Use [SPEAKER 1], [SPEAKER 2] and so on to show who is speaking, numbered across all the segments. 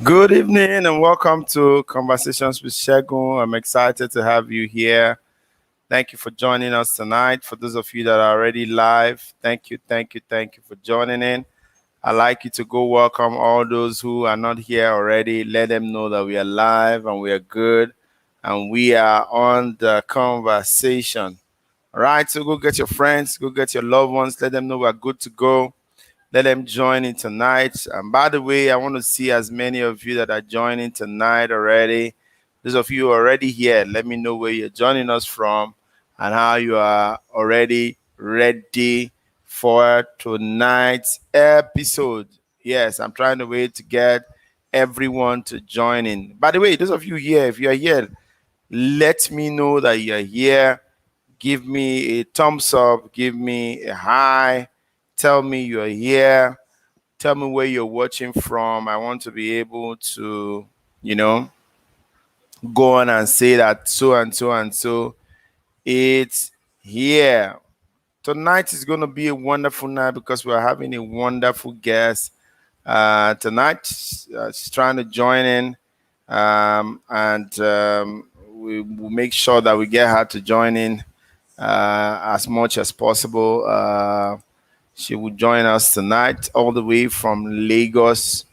[SPEAKER 1] Good evening and welcome to Conversations with Segun. I'm excited to have you here. Thank you for joining us tonight. For those of you that are already live, thank you for joining in. I'd like you to go welcome all those who are not here already. Let them know that we are live and we are good and we are on the conversation. All right, so go get your friends, go get your loved ones, let them know we're good to go. Let them join in tonight. And by the way, I want to see as many of you that are joining tonight already. Those of you already here, let me know where you're joining us from and how you are already ready for tonight's episode. Yes, I'm trying to wait to get everyone to join in. By the way, those of you here, if you are here, let me know that you're here. Give me a thumbs up, give me a hi, tell me you're here, tell me where you're watching from. I want to be able to, you know, go on and say that so and so and so it's here. Tonight is going to be a wonderful night because we're having a wonderful guest tonight. She's trying to join in, and we will make sure that we get her to join in as much as possible. She will join us tonight all the way from Lagos.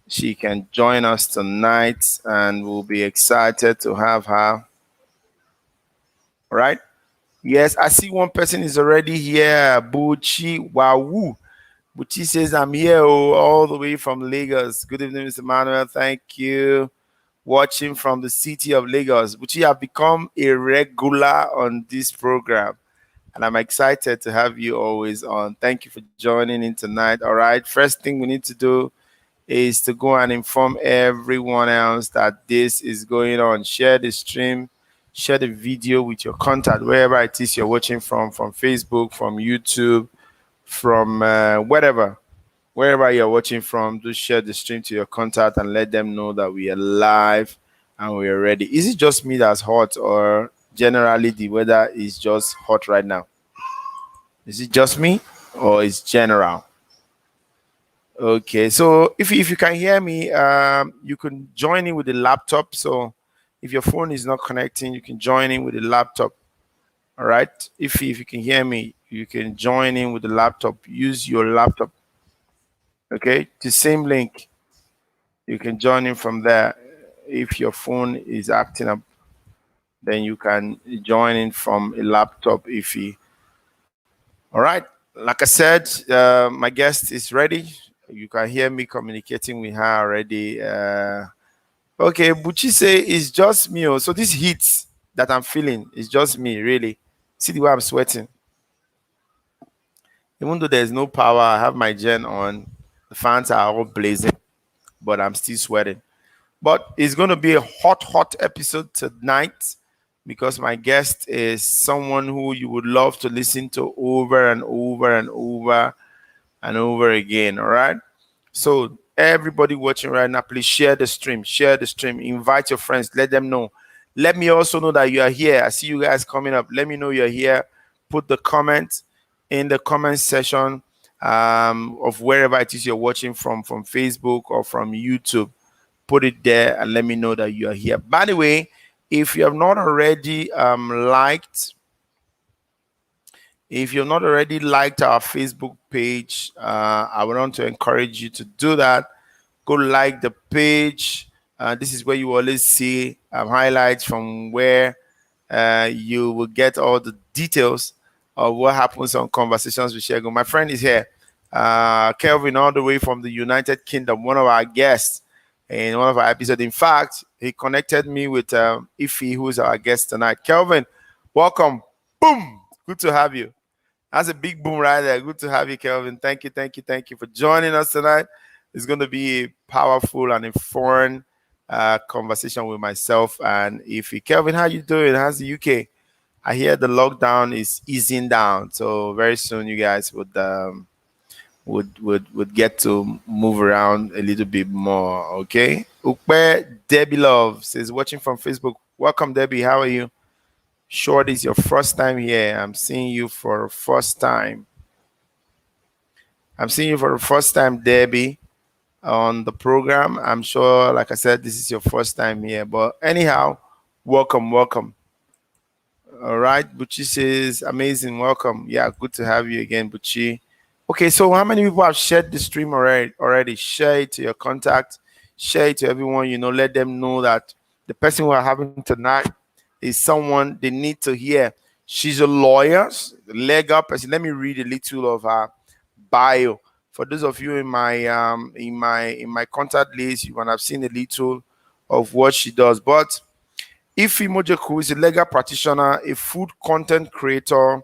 [SPEAKER 1] She can join us tonight and we'll be excited to have her. All right. Yes, I see one person is already here. Buchi Wawu. Buchi says, I'm here all the way from Lagos. Good evening, Mr. Manuel. Thank you. Watching from the city of Lagos. Buchi, have become a regular on this program. And I'm excited to have you always on. Thank you for joining in tonight. All right. First thing we need to do is to go and inform everyone else that this is going on. Share the stream, share the video with your contact, wherever it is you're watching from Facebook, from YouTube, from wherever you're watching from. Do share the stream to your contact and let them know that we are live and we are ready. Is it just me that's hot, or generally the weather is just hot right now? Is it just me or is general? Okay, so if you can hear me, you can join in with the laptop. So if your phone is not connecting, you can join in with the laptop. All right. If you can hear me, you can join in with the laptop. Use your laptop. Okay, the same link. You can join in from there. If your phone is acting up, then you can join in from a laptop. All right. Like I said, my guest is ready. You can hear me communicating with her already. Okay, Buchi say it's just me. Oh. So this heat that I'm feeling is just me, really. See the way I'm sweating. Even though there's no power, I have my gen on. The fans are all blazing, but I'm still sweating. But it's going to be a hot episode tonight because my guest is someone who you would love to listen to over and over and over and over again. All right. So everybody watching right now, please share the stream. Share the stream. Invite your friends. Let them know. Let me also know that you are here. I see you guys coming up. Let me know you're here. Put the comment in the comment section of wherever it is you're watching from Facebook or from YouTube. Put it there and let me know that you are here. By the way, if you have not already liked if you've not already liked our Facebook page, I would want to encourage you to do that. Go like the page. This is where you always see highlights from where you will get all the details of what happens on Conversations with Segun. My friend is here, Kelvin, all the way from the United Kingdom, one of our guests in one of our episodes. In fact, he connected me with Ify, who is our guest tonight. Kelvin, welcome. Boom. Good to have you. That's a big boom right there. Good to have you, Kelvin. Thank you for joining us tonight. It's going to be a powerful and informed conversation with myself and Ify. Kelvin, how you doing? How's the UK? I hear the lockdown is easing down, so very soon you guys would get to move around a little bit more. Okay. Ukpe Debbie Love says watching from Facebook. Welcome, Debbie. How are you? Sure, this is your first time here. I'm seeing you for the first time. Debbie. on the program. I'm sure, like I said, this is your first time here, but anyhow, welcome, welcome. All right, Buchi says, amazing, welcome. Yeah, good to have you again, Buchi. Okay, so how many people have shared the stream already? Share it to your contact, share it to everyone, let them know that the person we are having tonight is someone they need to hear. She's a lawyer, legal person. Let me read a little of her bio. For those of you in my contact list, you might have seen a little of what she does. But Ify Mogekwu is a legal practitioner, a food content creator,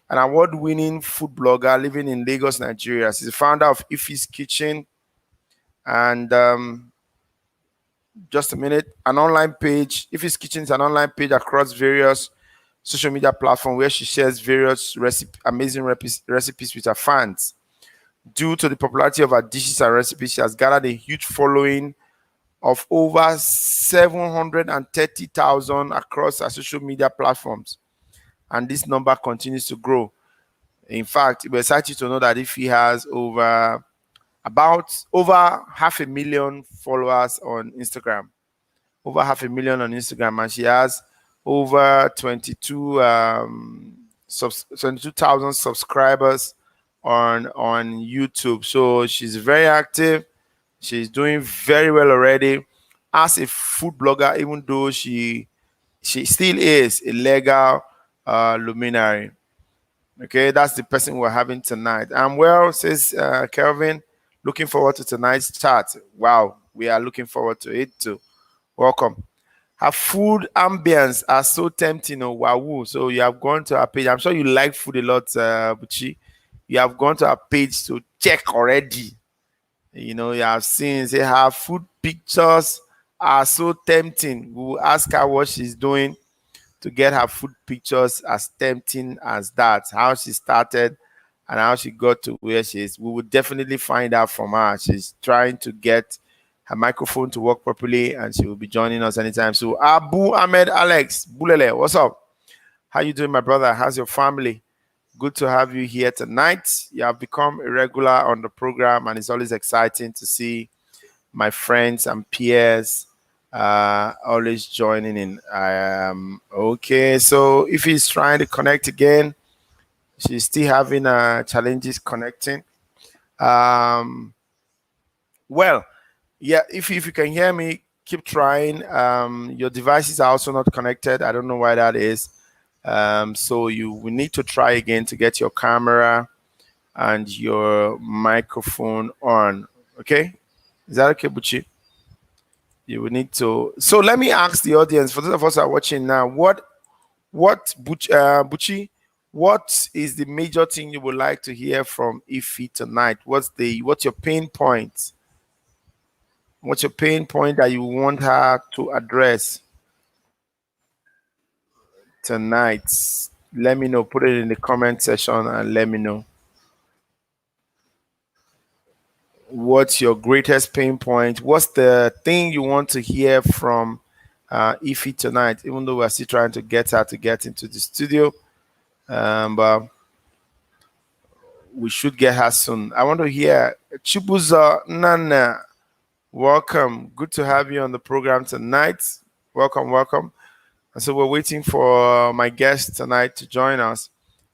[SPEAKER 1] an award-winning food blogger living in Lagos, Nigeria. She's the founder of Ify's Kitchen and just a minute, an online page. Ify's Kitchen is an online page across various social media platforms where she shares various amazing recipes with her fans. Due to the popularity of her dishes and recipes, she has gathered a huge following of over 730,000 across her social media platforms. And this number continues to grow. In fact, we're excited to know that if he has over 500,000 followers on Instagram, and she has over 22,000 subscribers on YouTube. So she's very active. She's doing very well already as a food blogger, even though she still is a legal luminary. Okay, that's the person we're having tonight. And well, says Kelvin, looking forward to tonight's chat. Wow, we are looking forward to it too. Welcome. Her food ambience are so tempting. Oh, wow. So you have gone to her page. I'm sure you like food a lot, Buchi. You have gone to her page to check already. You have seen, say, her food pictures are so tempting. We will ask her what she's doing to get her food pictures as tempting as that, how she started and how she got to where she is. We will definitely find out from her. She's trying to get her microphone to work properly and she will be joining us anytime. So Abu Ahmed Alex Bulele, what's up? How you doing, my brother? How's your family? Good to have you here tonight. You have become a regular on the program and it's always exciting to see my friends and peers always joining in. Okay, so if he's trying to connect again, she's still having challenges connecting. Well, yeah, if you can hear me, keep trying. Your devices are also not connected. I don't know why that is. So you will need to try again to get your camera and your microphone on. Okay, is that okay, Buchi? You will need to. So let me ask the audience, for those of us who are watching now, Buchi, what is the major thing you would like to hear from Ify tonight? What's your pain point? What's your pain point that you want her to address tonight? Let me know. Put it in the comment section and let me know. What's your greatest pain point? What's the thing you want to hear from Ify tonight? Even though we're still trying to get her to get into the studio, but we should get her soon. I want to hear Chibuza Nana. Welcome. Good to have you on the program tonight. Welcome, welcome. And so we're waiting for my guest tonight to join us.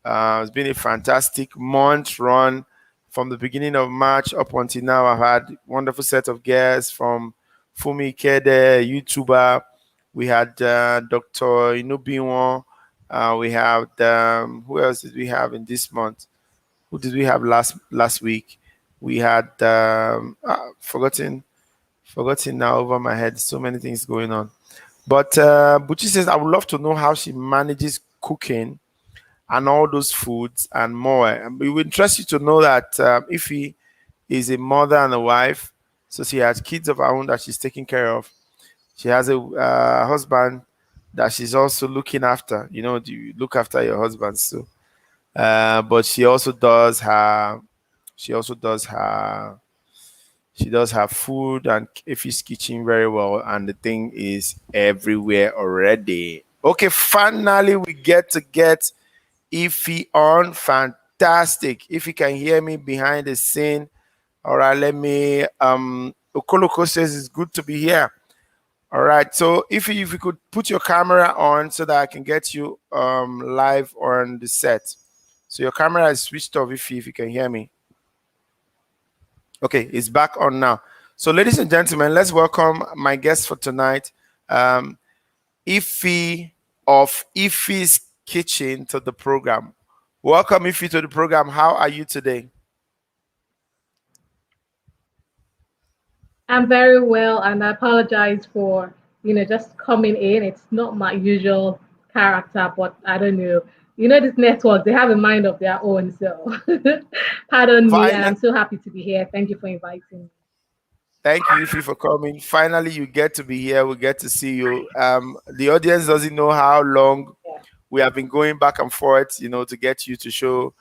[SPEAKER 1] It's been a fantastic month run from the beginning of March up until now. I've had a wonderful set of guests from Fumi Kede, YouTuber. We had Dr. Inubiwon. We have who else did we have in this month? Who did we have last week? We had forgotten now over my head. So many things going on. But Buchi says, I would love to know how she manages cooking and all those foods and more. And it would interest you to know that Ify is a mother and a wife. So she has kids of her own that she's taking care of. She has a husband that she's also looking after. Do you look after your husband? So, but she does her food and Ify's kitchen very well, and the thing is everywhere already. Okay, finally we get Ify on. Fantastic. If you can hear me behind the scene, All right, let me Okoloko says it's good to be here. All right, so if you could put your camera on so that I can get you live on the set. So your camera is switched off if you can hear me. Okay, it's back on now. So ladies and gentlemen, let's welcome my guest for tonight, um, Ify of Ify's Kitchen to the program. Welcome Ify to the program. How are you today?
[SPEAKER 2] I'm very well, and I apologize for, just coming in. It's not my usual character, but I don't know. This network, they have a mind of their own. So, pardon me, and
[SPEAKER 1] Finally,
[SPEAKER 2] I'm so happy to be here. Thank you for inviting me.
[SPEAKER 1] thank you, Ify, for coming. Finally, you get to be here. We get to see you. The audience doesn't know how long
[SPEAKER 2] Yeah.
[SPEAKER 1] we have been going back and forth, to get you to show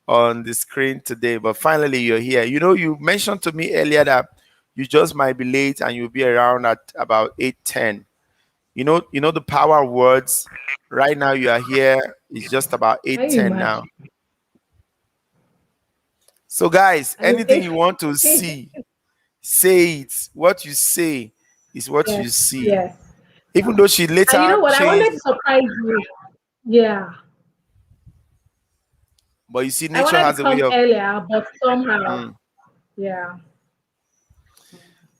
[SPEAKER 1] on the screen today. But finally, you're here. You mentioned to me earlier that you just might be late and you'll be around at about 8:10. You know the power of words. Right now, you are here. It's just about
[SPEAKER 2] Can you
[SPEAKER 1] 8:10 now.
[SPEAKER 2] imagine?
[SPEAKER 1] So, guys,
[SPEAKER 2] And it's
[SPEAKER 1] anything you want to
[SPEAKER 2] 8:15.
[SPEAKER 1] see, say it. What you say is what you
[SPEAKER 2] Yes,
[SPEAKER 1] see.
[SPEAKER 2] yes.
[SPEAKER 1] Even though she
[SPEAKER 2] And you
[SPEAKER 1] later
[SPEAKER 2] know what? I wanted to
[SPEAKER 1] changed,
[SPEAKER 2] surprise you. Yeah.
[SPEAKER 1] but you see,
[SPEAKER 2] I
[SPEAKER 1] nature
[SPEAKER 2] wanted to
[SPEAKER 1] has a way
[SPEAKER 2] come
[SPEAKER 1] of.
[SPEAKER 2] earlier, but somehow,
[SPEAKER 1] Mm.
[SPEAKER 2] yeah.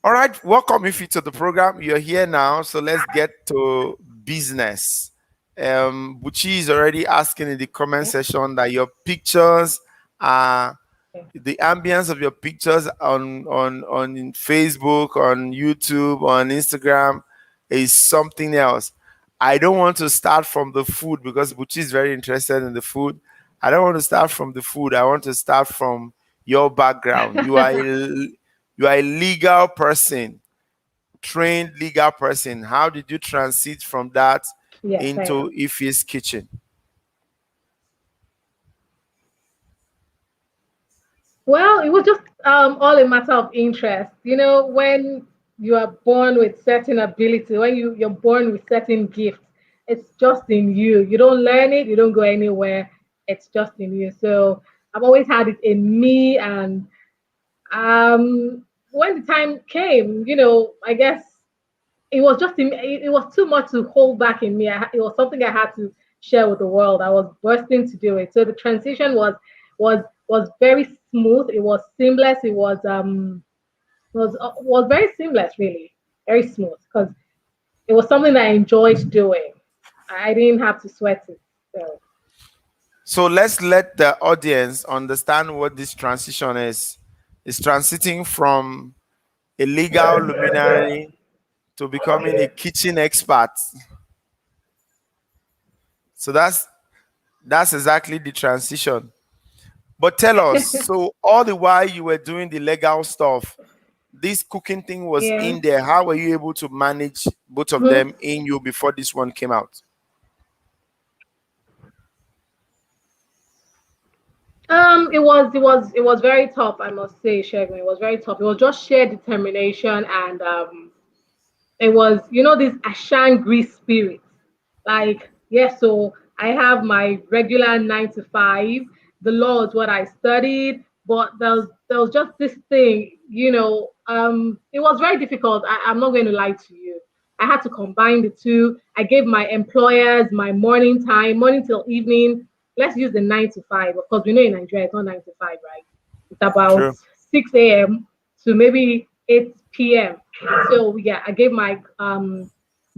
[SPEAKER 1] All right, welcome Ify to the program. You're here now, so let's get to business. Buchi is already asking in the comment
[SPEAKER 2] Okay.
[SPEAKER 1] section that your pictures are
[SPEAKER 2] Okay.
[SPEAKER 1] the ambience of your pictures on Facebook, on YouTube, on Instagram is something else. I don't want to start from the food because Buchi is very interested in the food. I don't want to start from the food. I want to start from your background. You are a legal person, trained legal person. How did you transit from that
[SPEAKER 2] Yes, I
[SPEAKER 1] into
[SPEAKER 2] am.
[SPEAKER 1] Ify's kitchen?
[SPEAKER 2] Well, it was just all a matter of interest. When you are born with certain ability, when you're born with certain gifts, it's just in you. You don't learn it, you don't go anywhere. It's just in you. So I've always had it in me, and when the time came, I guess it was just it was too much to hold back in me. It was something I had to share with the world. I was bursting to do it. So the transition was very smooth. It was seamless. It was very seamless, really, very smooth because it was something I enjoyed doing. I didn't have to sweat it. So
[SPEAKER 1] So let's let the audience understand what this transition is. It's transiting from a legal luminary to becoming a kitchen expert. So that's exactly the transition. But tell us, so all the while you were doing the legal stuff, this cooking thing was
[SPEAKER 2] yeah.
[SPEAKER 1] in there. How were you able to manage both of
[SPEAKER 2] Mhm.
[SPEAKER 1] them in you before this one came out?
[SPEAKER 2] It was very tough, I must say, Segun. It was very tough. It was just sheer determination and it was, this Ashangri spirit. Like, yes, so I have my regular 9 to 5. The law is what I studied, but there was just this thing, it was very difficult. I'm not going to lie to you. I had to combine the two. I gave my employers my morning time, morning till evening. Let's use the 9 to 5. Of course, we know in Nigeria it's not 9 to 5, right? It's about
[SPEAKER 1] True.
[SPEAKER 2] 6 a.m. to maybe 8 p.m. So yeah, I gave my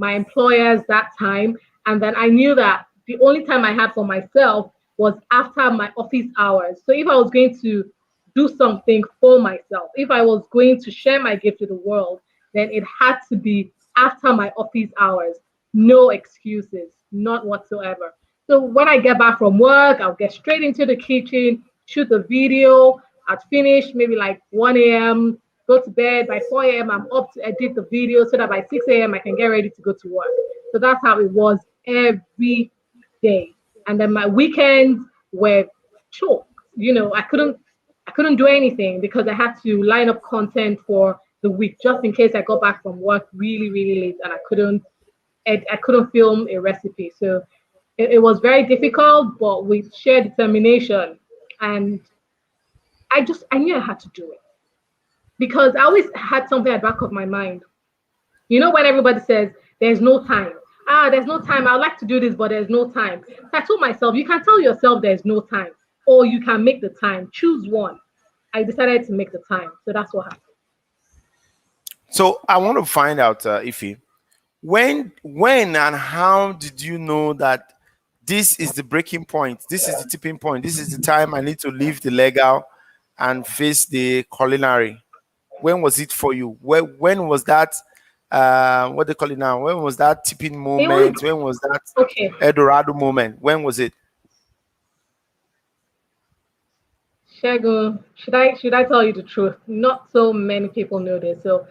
[SPEAKER 2] employers that time, and then I knew that the only time I had for myself was after my office hours. So if I was going to do something for myself, if I was going to share my gift with the world, then it had to be after my office hours. No excuses, not whatsoever. So when I get back from work, I'll get straight into the kitchen, shoot the video. I'd finish maybe like 1 a.m., go to bed. By 4 a.m., I'm up to edit the video so that by 6 a.m., I can get ready to go to work. So that's how it was every day. And then my weekends were choked. I couldn't do anything because I had to line up content for the week just in case I got back from work really, really late and I couldn't film a recipe. So it was very difficult, but with sheer determination, and I knew I had to do it. because I always had something at the back of my mind. You know, when everybody says there's no time, there's no time. I would like to do this, but there's no time. So I told myself, you can tell yourself there's no time, or you can make the time. Choose one. I decided to make the time. So that's what happened.
[SPEAKER 1] So I want to find out, Ify, when and how did you know that this is the breaking point, this is the tipping point, this is the time I need to leave the legal and face the culinary? When was it for you? When was that, what they call it now, when was that tipping
[SPEAKER 2] It only
[SPEAKER 1] moment, when was that
[SPEAKER 2] okay.
[SPEAKER 1] Eldorado moment, when was it?
[SPEAKER 2] Segun, should I tell you the truth? Not so many people know this, so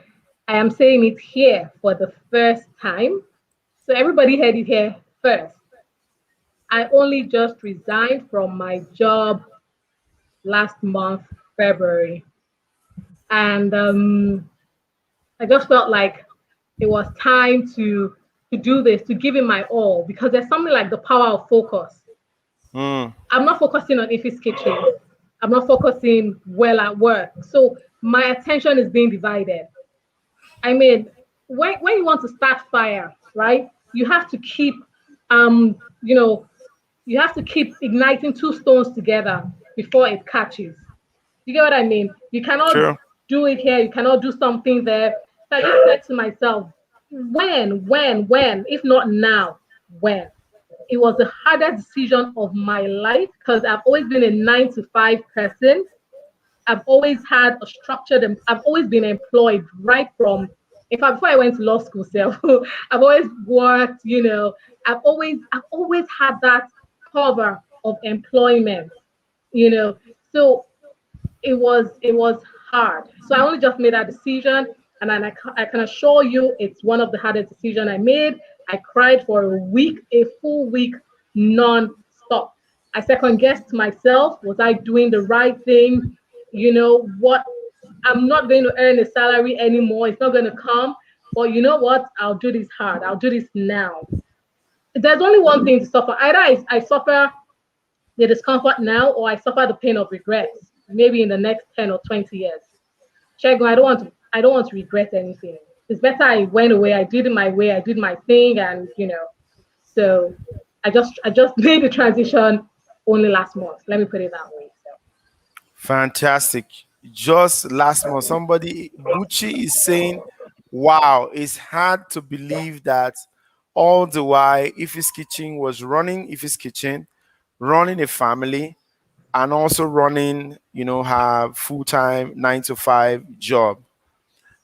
[SPEAKER 2] I am saying it here for the first time. So everybody heard it here first. I only just resigned from my job last month, February, and I just felt like it was time to do this, to give it my all, because there's something like the power of focus.
[SPEAKER 1] Mm,
[SPEAKER 2] I'm not focusing on Ify's kitchen. I'm not focusing well at work. So my attention is being divided. I mean, when you want to start fire, right? You have to keep you know, you have to keep igniting two stones together before it catches. You get what I mean? You cannot
[SPEAKER 1] true.
[SPEAKER 2] do it here, you cannot do something there. So I just said to myself, when, if not now, when? It was the hardest decision of my life because I've always been a 9 to 5 person. I've always had a structured, and I've always been employed right from, in fact, before I went to law school, so I've always worked, I've always had that cover of employment, you know. So it was hard. So I only just made that decision, and then I can assure you it's one of the hardest decisions I made. I cried for a week, a full week, non-stop. I second guessed myself. Was I doing the right thing? You know what? I'm not going to earn a salary anymore. It's not going to come. But you know what? I'll do this hard. I'll do this now. There's only one thing to suffer. Either I suffer the discomfort now, or I suffer the pain of regrets, maybe in the next 10 or 20 years. Chego, I don't want to regret anything. It's better I went away, I did it my way, I did my thing, and so I just made the transition only last month. Let me put it that way. So
[SPEAKER 1] Fantastic. Just last month, somebody, Bucci, is saying, wow, it's hard to believe that all the while Ify's Kitchen was running Ify's Kitchen, running a family, and also running, her full time 9 to 5 job.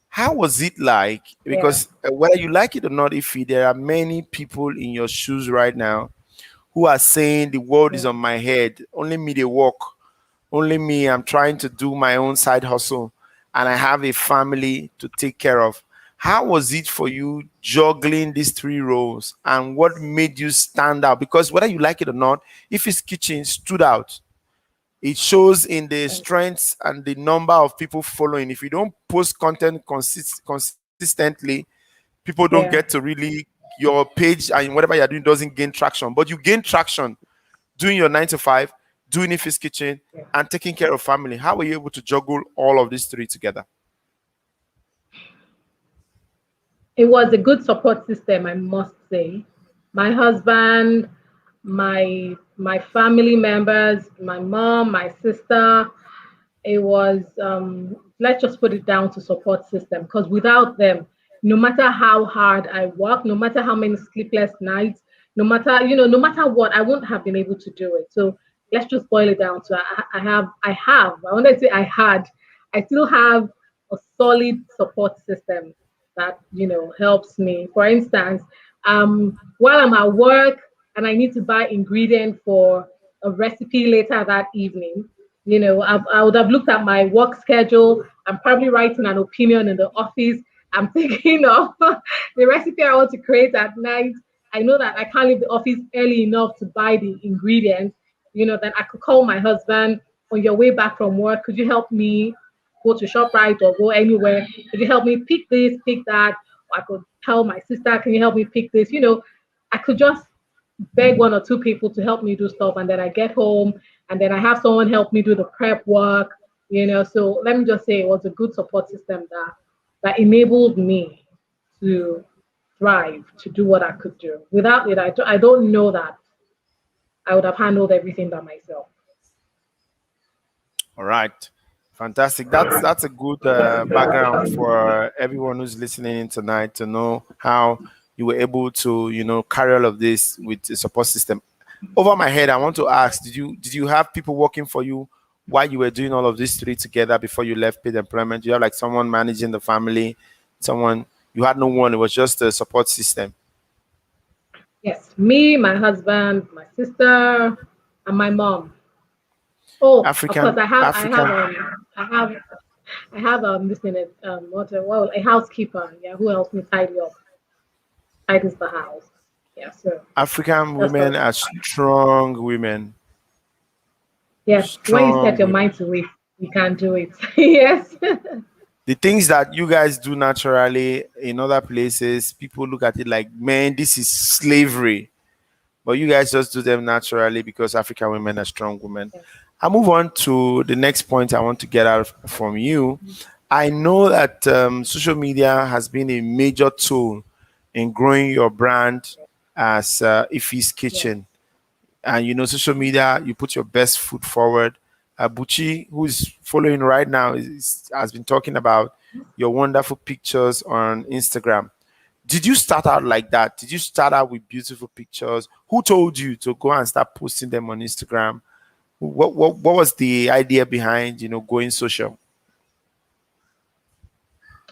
[SPEAKER 1] How was it like?
[SPEAKER 2] yeah,
[SPEAKER 1] Because whether you like it or not, Ify, there are many people in your shoes right now who are saying the world is
[SPEAKER 2] yeah.
[SPEAKER 1] on my head, only me they walk. Only me, I'm trying to do my own side hustle and I have a family to take care of. How was it for you juggling these three roles and what made you stand out? Because whether you like it or not, if his kitchen stood out, it shows in the
[SPEAKER 2] Thank
[SPEAKER 1] strengths and the number of people following. If you don't post content consistently, people don't
[SPEAKER 2] you.
[SPEAKER 1] get
[SPEAKER 2] Yeah.
[SPEAKER 1] to really, your page and whatever you're doing doesn't gain traction. But you gain traction doing your 9 to 5, doing Ify's Kitchen,
[SPEAKER 2] Yeah.
[SPEAKER 1] and taking care of family. How were you able to juggle all of these three together?
[SPEAKER 2] It was a good support system, I must say. My husband, my family members, my mom, my sister, it was let's just put it down to support system, because without them, no matter how hard I work, no matter how many sleepless nights, no matter what, I wouldn't have been able to do it. So let's just boil it down to I wanted to say I had, I still have a solid support system that helps me. For instance, while I'm at work and I need to buy ingredient for a recipe later that evening, I would have looked at my work schedule. I'm probably writing an opinion in the office. I'm thinking of the recipe I want to create at night. I know that I can't leave the office early enough to buy the ingredients. Then I could call my husband on your way back from work. Could you help me go to ShopRite or go anywhere? Could you help me pick this, pick that? Or I could tell my sister, can you help me pick this? I could just beg one or two people to help me do stuff, and then I get home and then I have someone help me do the prep work. So let me just say it was a good support system that enabled me to thrive, to do what I could do. Without it, I don't know that I would have handled everything by myself.
[SPEAKER 1] All right. Fantastic. That's a good background for everyone who's listening in tonight to know how you were able to, carry all of this with a support system. Over my head, I want to ask: did you have people working for you while you were doing all of these three together before you left paid employment? Do you have like someone managing the family, someone you had no one? It was just a support system.
[SPEAKER 2] Yes, me, my husband, my sister, and my mom. Oh, of course,
[SPEAKER 1] African,
[SPEAKER 2] I have
[SPEAKER 1] African,
[SPEAKER 2] this minute a housekeeper. Yeah, who helps me tidies the house. Yeah, so
[SPEAKER 1] African
[SPEAKER 2] that's what.
[SPEAKER 1] women are strong women.
[SPEAKER 2] Yes, when you set
[SPEAKER 1] Strong
[SPEAKER 2] your
[SPEAKER 1] women.
[SPEAKER 2] mind to it, you can do it. Yes.
[SPEAKER 1] The things that you guys do naturally in other places, people look at it like, man, this is slavery. But you guys just do them naturally because African women are strong women. I move on to the next point I want to get out from you. I know that social media has been a major tool in growing your brand as Ify's
[SPEAKER 2] Yes.
[SPEAKER 1] Kitchen. And social media, you put your best foot forward. Buchi, who's following right now, has been talking about your wonderful pictures on Instagram. Did you start out like that? Did you start out with beautiful pictures? Who told you to go and start posting them on Instagram? What was the idea behind going social?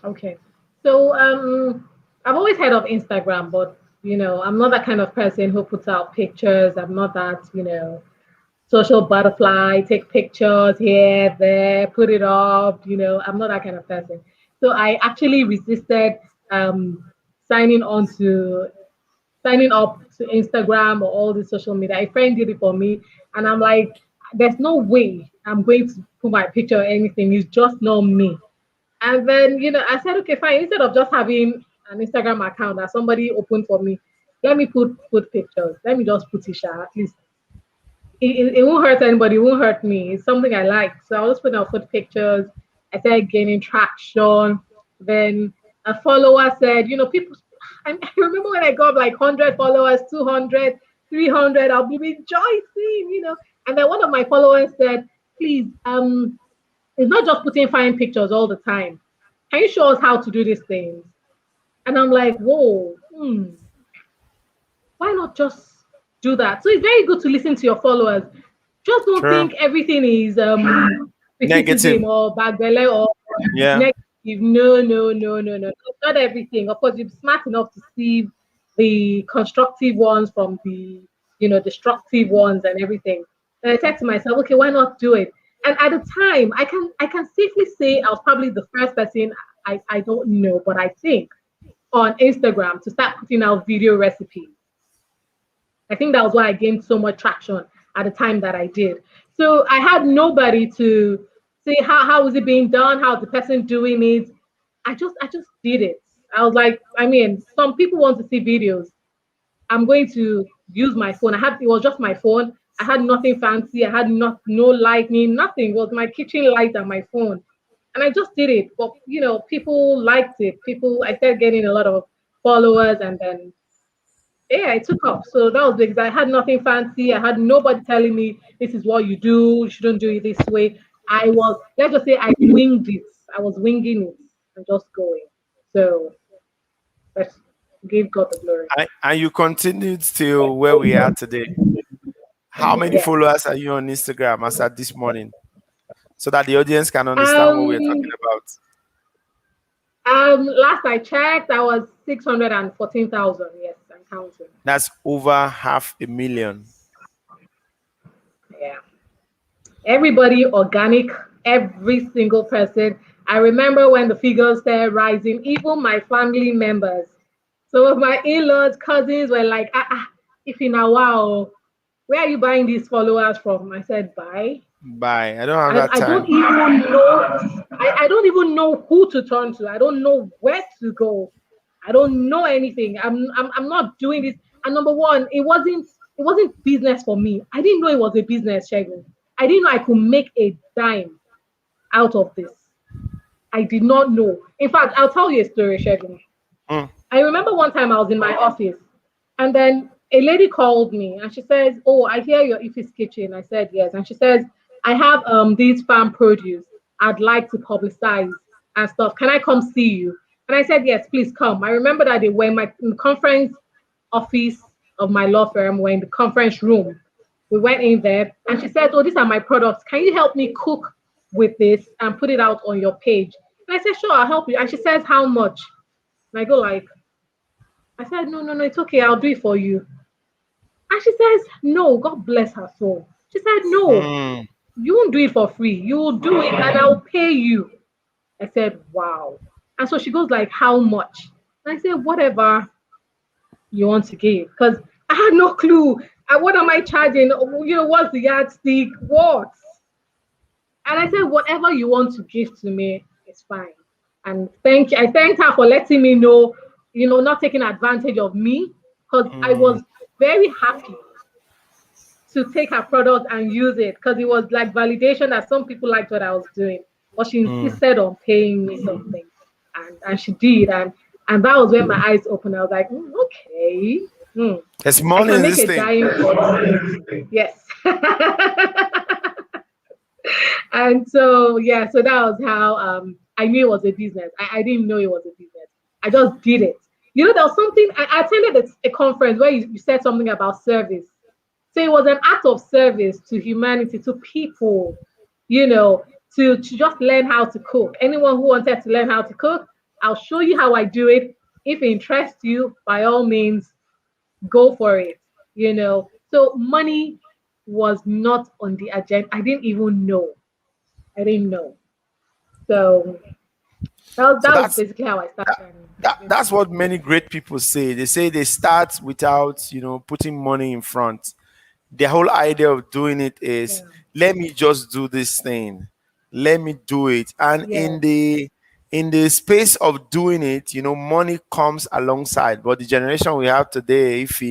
[SPEAKER 2] Okay. So I've always heard of Instagram, but I'm not that kind of person who puts out pictures. I'm not that, social butterfly, take pictures here, there, put it up. I'm not that kind of person. So I actually resisted um, signing on to signing up to Instagram or all the social media. A friend did it for me, and I'm like, there's no way I'm going to put my picture or anything. It's just not me. And then, I said, okay, fine. Instead of just having an Instagram account that somebody opened for me, let me put pictures. Let me just put it, at least it won't hurt anybody. It won't hurt me. It's something I like. So I was putting out food pictures. I started gaining traction. Then a follower said, people. I remember when I got like 100 followers, 200, 300. I'll be rejoicing. And then one of my followers said, please, it's not just putting fine pictures all the time. Can you show us how to do these things? And I'm like, whoa, why not just do that? So it's very good to listen to your followers. Just don't
[SPEAKER 1] Sure.
[SPEAKER 2] think everything is criticism
[SPEAKER 1] Negative.
[SPEAKER 2] or bagbele or
[SPEAKER 1] Yeah.
[SPEAKER 2] negative. No, no, no, no, no. Not everything. Of course, you're smart enough to see the constructive ones from the destructive ones and everything. And I said to myself, okay, why not do it? And at the time, I can safely say I was probably the first person. I don't know, but I think on Instagram to start putting out video recipes. I think that was why I gained so much traction at the time that I did. So I had nobody to say how is it being done, how the person doing it. I just did it. I was like, I mean, some people want to see videos. I'm going to use my phone. It was just my phone. I had nothing fancy. I had no lightning, nothing. It was my kitchen light and my phone. And I just did it. But people liked it. I started getting a lot of followers, and then yeah, it took off. So that was because I had nothing fancy. I had nobody telling me this is what you do. You shouldn't do it this way. Let's just say I winged it. I was winging it and just going. So let's give God the glory.
[SPEAKER 1] And you continued till where we are today. How many
[SPEAKER 2] Yes.
[SPEAKER 1] followers are you on Instagram as at this morning? So that the audience can understand what we're
[SPEAKER 2] Um,
[SPEAKER 1] talking about.
[SPEAKER 2] Last I checked, I was 614,000. Yes, I'm counting.
[SPEAKER 1] That's over 500,000.
[SPEAKER 2] Yeah. Everybody organic, every single person. I remember when the figures started rising, even my family members. Some of my in-laws, cousins were like, if in a while, where are you buying these followers from? I said, buy.
[SPEAKER 1] Bye. I don't have that
[SPEAKER 2] I don't
[SPEAKER 1] time.
[SPEAKER 2] even know. I don't even know who to turn to. I don't know where to go. I don't know anything. I'm not doing this. And number one, it wasn't business for me. I didn't know it was a business, Segun. I didn't know I could make a dime out of this. I did not know. In fact, I'll tell you a story, Segun.
[SPEAKER 1] Mm.
[SPEAKER 2] I remember one time I was in my office, and then a lady called me and she says, "Oh, I hear you're Ify's Kitchen." I said, "Yes." And she says, "I have these farm produce I'd like to publicize and stuff. Can I come see you?" And I said, "Yes, please come." I remember that they were in the conference office of my law firm, we're in the conference room. We went in there and she said, "Oh, these are my products. Can you help me cook with this and put it out on your page?" And I said, "Sure, I'll help you." And she says, "How much?" And I go like, I said, "No, no, no, it's okay. I'll do it for you." And she says, "No, God bless her soul." She said, "No,
[SPEAKER 1] Mm.
[SPEAKER 2] you won't do it for free. You will do it and I'll pay you." I said, "Wow." And so she goes like, "How much?" And I said, "Whatever you want to give." Because I had no clue. What am I charging? What's the yardstick? What? And I said, "Whatever you want to give to me is fine." And I thanked her for letting me know, not taking advantage of me, because I
[SPEAKER 1] Mm.
[SPEAKER 2] was very happy to take her product and use it because it was like validation that some people liked what I was doing. But she
[SPEAKER 1] Mm.
[SPEAKER 2] insisted on paying me something. And she did. And that was when my eyes opened. I was like, okay.
[SPEAKER 1] There's
[SPEAKER 2] I
[SPEAKER 1] money
[SPEAKER 2] can
[SPEAKER 1] in
[SPEAKER 2] make
[SPEAKER 1] this
[SPEAKER 2] a
[SPEAKER 1] thing.
[SPEAKER 2] dime for this. Yes. And so yeah, so that was how I knew it was a business. I didn't know it was a business. I just did it. There was something I attended a conference where you said something about service. So it was an act of service to humanity, to people, to just learn how to cook. Anyone who wanted to learn how to cook, I'll show you how I do it. If it interests you, by all means, go for it. So money was not on the agenda. I didn't even know. I didn't know. So
[SPEAKER 1] So
[SPEAKER 2] that was basically how I started
[SPEAKER 1] that's
[SPEAKER 2] business.
[SPEAKER 1] what many great people say. They say they start without, putting money in front. The whole idea of doing it is,
[SPEAKER 2] Yeah.
[SPEAKER 1] let me just do this thing. Let me do it. And
[SPEAKER 2] Yes.
[SPEAKER 1] in the space of doing it, money comes alongside. But the generation we have today, if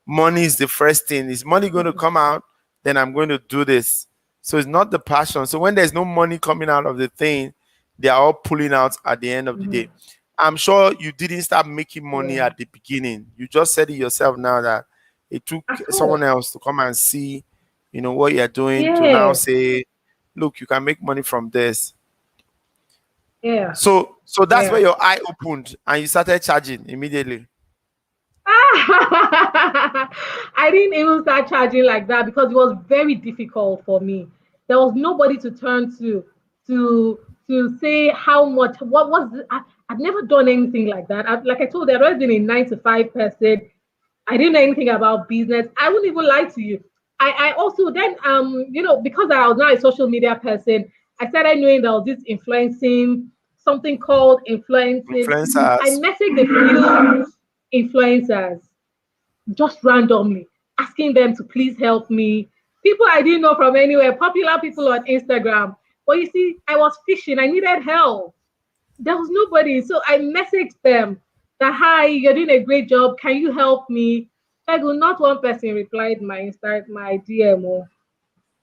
[SPEAKER 1] money is the first thing, is money going to
[SPEAKER 2] Mhm.
[SPEAKER 1] come out, then I'm going to do this. So it's not the passion. So when there's no money coming out of the thing, they are all pulling out at the end of the day.
[SPEAKER 2] Mhm.
[SPEAKER 1] I'm sure you didn't start making money
[SPEAKER 2] Yeah.
[SPEAKER 1] at the beginning. You just said it yourself now that it took
[SPEAKER 2] At
[SPEAKER 1] someone
[SPEAKER 2] all.
[SPEAKER 1] else to come and see, what you're doing, to now
[SPEAKER 2] Yeah.
[SPEAKER 1] say, look, you can make money from this.
[SPEAKER 2] Yeah.
[SPEAKER 1] So that's where
[SPEAKER 2] Yeah.
[SPEAKER 1] your eye opened and you started charging immediately.
[SPEAKER 2] I didn't even start charging like that because it was very difficult for me. There was nobody to turn to to say how much. What was I've never done anything like that. Like I told you, I've always been a 9 to 5 person. I didn't know anything about business. I wouldn't even lie to you. I also then because I was not a social media person, I started knowing there was this influencing, something called influencing. I
[SPEAKER 1] Influencers.
[SPEAKER 2] messaged a few influencers just randomly, asking them to please help me. People I didn't know from anywhere, popular people on Instagram. But you see, I was fishing, I needed help. There was nobody. So I messaged them that, "Hi, you're doing a great job. Can you help me?" Segun, not one person replied my DM.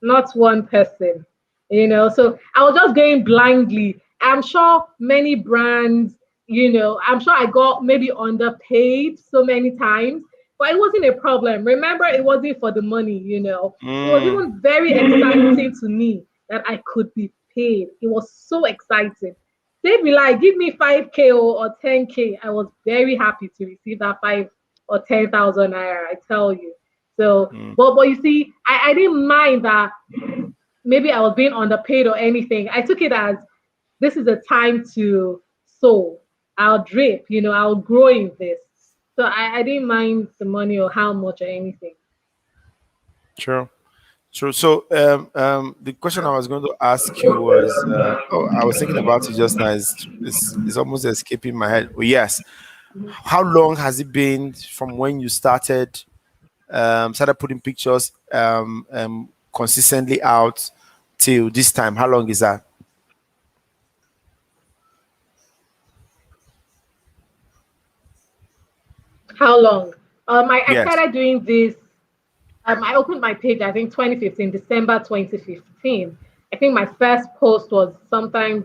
[SPEAKER 2] Not one person. So I was just going blindly. I'm sure many brands, I'm sure I got maybe underpaid so many times, but it wasn't a problem. Remember, it wasn't for the money. It was
[SPEAKER 1] Mm.
[SPEAKER 2] even very exciting to me that I could be paid. It was so exciting. They'd be like, "Give me 5K or 10K." I was very happy to receive that 5 or 10,000 naira, I tell you. So,
[SPEAKER 1] Mm.
[SPEAKER 2] but you see, I didn't mind that maybe I was being underpaid or anything. I took it as this is a time to sow. I'll drip, I'll grow in this. So I didn't mind the money or how much or anything.
[SPEAKER 1] True. True. So, the question I was going to ask you was, I was thinking about it just now. It's almost escaping my head. Oh, yes. How long has it been from when you started putting pictures consistently out till this time? How long is that?
[SPEAKER 2] How long? I
[SPEAKER 1] Yes.
[SPEAKER 2] started doing this. I opened my page, I think 2015, December 2015. I think my first post was sometimes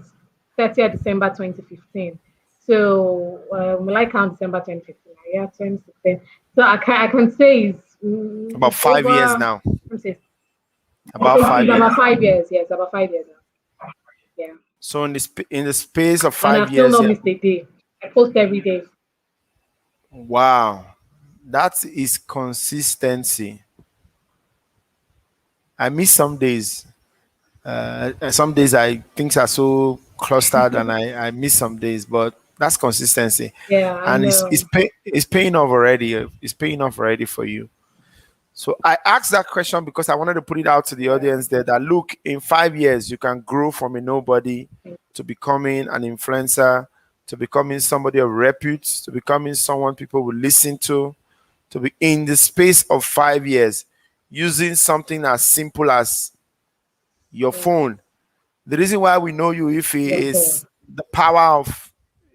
[SPEAKER 2] 30th December 2015. So will I count December 2015? Yeah, 2016. So I can say
[SPEAKER 1] About
[SPEAKER 2] it's
[SPEAKER 1] 5 years
[SPEAKER 2] over.
[SPEAKER 1] now.
[SPEAKER 2] Let me say
[SPEAKER 1] About
[SPEAKER 2] it's
[SPEAKER 1] five
[SPEAKER 2] about
[SPEAKER 1] years.
[SPEAKER 2] 5 years. Yes, about 5 years now. Yeah,
[SPEAKER 1] So in the space of
[SPEAKER 2] and
[SPEAKER 1] five
[SPEAKER 2] I've still
[SPEAKER 1] years,
[SPEAKER 2] not
[SPEAKER 1] yeah.
[SPEAKER 2] missed a day. I post every day.
[SPEAKER 1] Wow, that is consistency. I miss some days. And some days I things are so clustered, and I miss some days, but that's consistency,
[SPEAKER 2] Yeah, I
[SPEAKER 1] and
[SPEAKER 2] know.
[SPEAKER 1] it's paying off already. It's paying off already for you. So I asked that question because I wanted to put it out to the
[SPEAKER 2] Yeah,
[SPEAKER 1] audience there that look, in 5 years you can grow from a nobody to becoming an influencer, to becoming somebody of repute, to becoming someone people will listen to be in the space of 5 years using something as simple as your
[SPEAKER 2] yeah,
[SPEAKER 1] phone. The reason why we know you, Ify,
[SPEAKER 2] your phone.
[SPEAKER 1] is the power of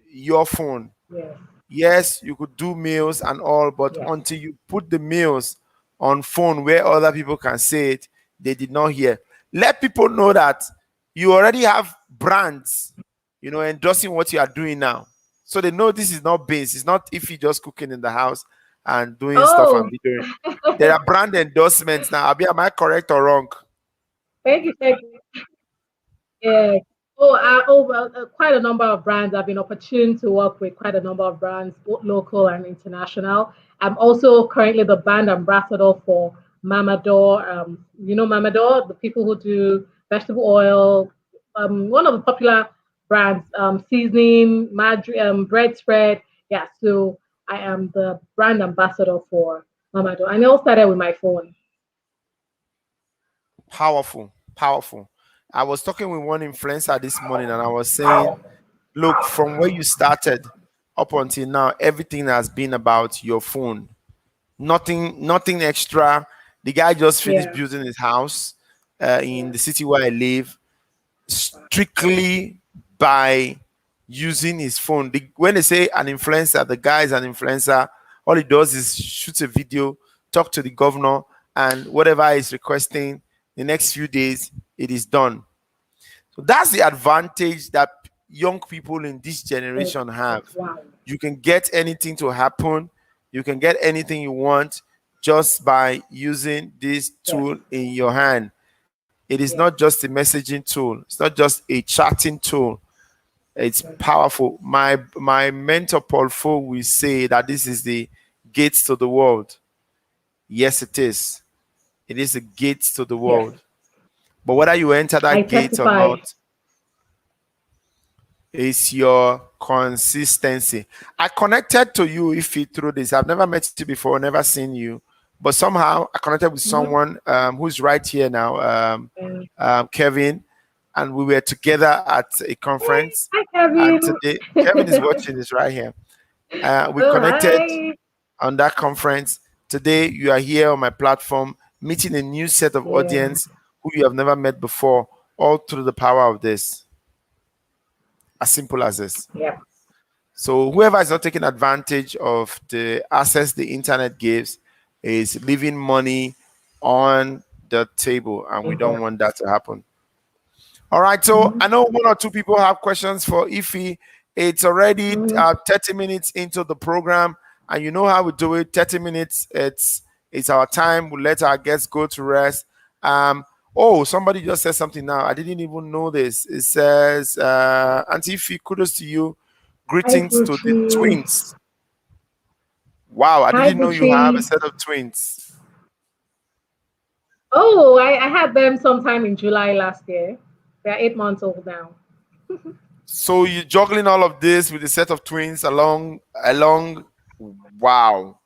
[SPEAKER 1] your phone.
[SPEAKER 2] Yes,
[SPEAKER 1] Yes, you could do meals and all, but
[SPEAKER 2] yes,
[SPEAKER 1] until you put the meals on phone where other people can say it, they did not hear. Let people know that you already have brands, endorsing what you are doing now. So they know this is not base. It's not if you just cooking in the house and doing stuff
[SPEAKER 2] Oh,
[SPEAKER 1] and videoing. There are brand endorsements now. Abi, am I correct or wrong?
[SPEAKER 2] thank you, thank you. Yeah. Well, quite a number of brands. I've been opportune to work with quite a number of brands, both local and international. I'm also currently the brand ambassador for Mamador. Mamador, the people who do vegetable oil. One of the popular brands, seasoning, bread spread. Yeah, so I am the brand ambassador for Mamador. And it all started with my phone.
[SPEAKER 1] Powerful, powerful. I was talking with one influencer this morning and I was saying, look, from where you started up until now, everything has been about your phone. Nothing extra. The guy just finished
[SPEAKER 2] Yeah,
[SPEAKER 1] building his house in
[SPEAKER 2] yeah,
[SPEAKER 1] the city where I live strictly by using his phone. When they say an influencer, the guy is an influencer. All he does is shoot a video, talk to the governor, and whatever is requesting, the next few days, it is done. So that's the advantage that young people in this
[SPEAKER 2] oh,
[SPEAKER 1] generation have.
[SPEAKER 2] wow,
[SPEAKER 1] You can get anything to happen, you can get anything you want just by using this
[SPEAKER 2] yes,
[SPEAKER 1] tool in your hand. It is not
[SPEAKER 2] yes,
[SPEAKER 1] just a messaging tool, it's not just a chatting tool. It's
[SPEAKER 2] yes,
[SPEAKER 1] powerful. My mentor Paul Fo will say that this is the gates to the world. Yes, it is. It is the gates to the
[SPEAKER 2] yes.
[SPEAKER 1] world. But whether you enter
[SPEAKER 2] I
[SPEAKER 1] that gate or
[SPEAKER 2] testify.
[SPEAKER 1] not, is your consistency. I connected to you if you through this. I've never met you before, never seen you, but somehow I connected with
[SPEAKER 2] Mhm.
[SPEAKER 1] someone who's right here now,
[SPEAKER 2] Um,
[SPEAKER 1] Kevin, and we were together at a conference.
[SPEAKER 2] Hi,
[SPEAKER 1] And
[SPEAKER 2] Kevin.
[SPEAKER 1] today, Kevin is watching this right here. We
[SPEAKER 2] Oh,
[SPEAKER 1] connected
[SPEAKER 2] hi.
[SPEAKER 1] on that conference. Today, you are here on my platform, meeting a new set of
[SPEAKER 2] Yeah,
[SPEAKER 1] audience who you have never met before, all through the power of this. As simple as this.
[SPEAKER 2] yep.
[SPEAKER 1] So whoever is not taking advantage of the access the internet gives is leaving money on the table, and we don't
[SPEAKER 2] Table.
[SPEAKER 1] want that to happen. All right, so
[SPEAKER 2] Mhm.
[SPEAKER 1] I know one or two people have questions for Ify. It's already
[SPEAKER 2] Mhm.
[SPEAKER 1] 30 minutes into the program, and you know how we do it. 30 minutes, it's our time. We let our guests go to rest. Um, oh, somebody just said something now. I didn't even know this. It says, Auntie Ify, kudos to you.
[SPEAKER 2] Hi,
[SPEAKER 1] Greetings to the
[SPEAKER 2] Buchi.
[SPEAKER 1] twins. Wow, I
[SPEAKER 2] Hi,
[SPEAKER 1] didn't know you have a
[SPEAKER 2] Buchi.
[SPEAKER 1] set of twins.
[SPEAKER 2] Oh, I had them sometime in July last year. They're 8 months old now.
[SPEAKER 1] So you're juggling all of this with a set of twins along. Wow,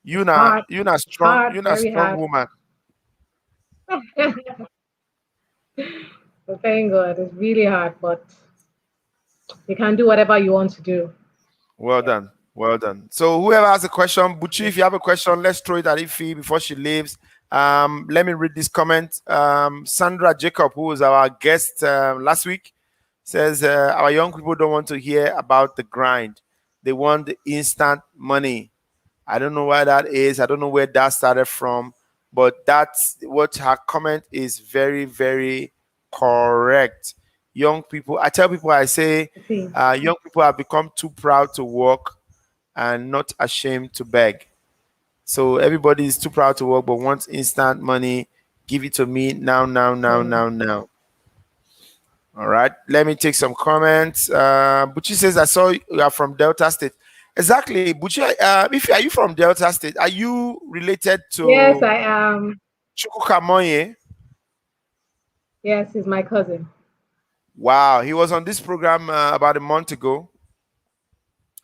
[SPEAKER 2] It's hard. It's hard,
[SPEAKER 1] you not
[SPEAKER 2] very
[SPEAKER 1] strong
[SPEAKER 2] hard.
[SPEAKER 1] woman.
[SPEAKER 2] But thank God, it's really hard, but you can do whatever you want to do.
[SPEAKER 1] Well
[SPEAKER 2] Yeah.
[SPEAKER 1] done, well done. So whoever has a question, Buchi, if you have a question, let's throw it at Ify before she leaves. Let me read this comment. Sandra Jacob, who was our guest last week, says our young people don't want to hear about the grind. They want the instant money. I don't know why that is. I don't know where that started from. but that's what her comment is very, very correct. Young people, I tell people, I say,
[SPEAKER 2] See.
[SPEAKER 1] young people have become too proud to work and not ashamed to beg. So everybody is too proud to work, but wants instant money. Give it to me now, now, now,
[SPEAKER 2] Mm.
[SPEAKER 1] now, now. All right. Let me take some comments. Buchi says, I saw you are from Delta State. Exactly. Buchi, if are you from Delta State, are you related
[SPEAKER 2] Yes,
[SPEAKER 1] to
[SPEAKER 2] I am.
[SPEAKER 1] Chukwuka Moye?
[SPEAKER 2] Yes, he's my cousin.
[SPEAKER 1] Wow. He was on this program about a month ago.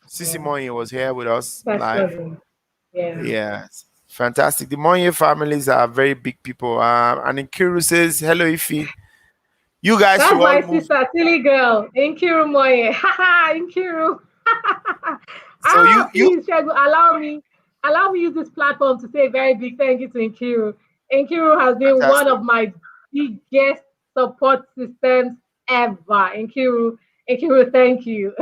[SPEAKER 1] Sisi
[SPEAKER 2] Yeah.
[SPEAKER 1] Moye was here with us
[SPEAKER 2] First
[SPEAKER 1] live.
[SPEAKER 2] cousin. Yeah.
[SPEAKER 1] Yes. Fantastic. The Moye families are very big people. And Nkiru says, hello, Ify. You guys should
[SPEAKER 2] That's
[SPEAKER 1] all
[SPEAKER 2] my
[SPEAKER 1] move.
[SPEAKER 2] sister, silly girl. Inkiru Moye. Haha, Inkiru.
[SPEAKER 1] So you
[SPEAKER 2] Please, Segun, allow me use this platform to say a very big thank you to Inkiru. Inkiru has been one
[SPEAKER 1] fantastic.
[SPEAKER 2] of my biggest support systems ever. Inkiru, thank you.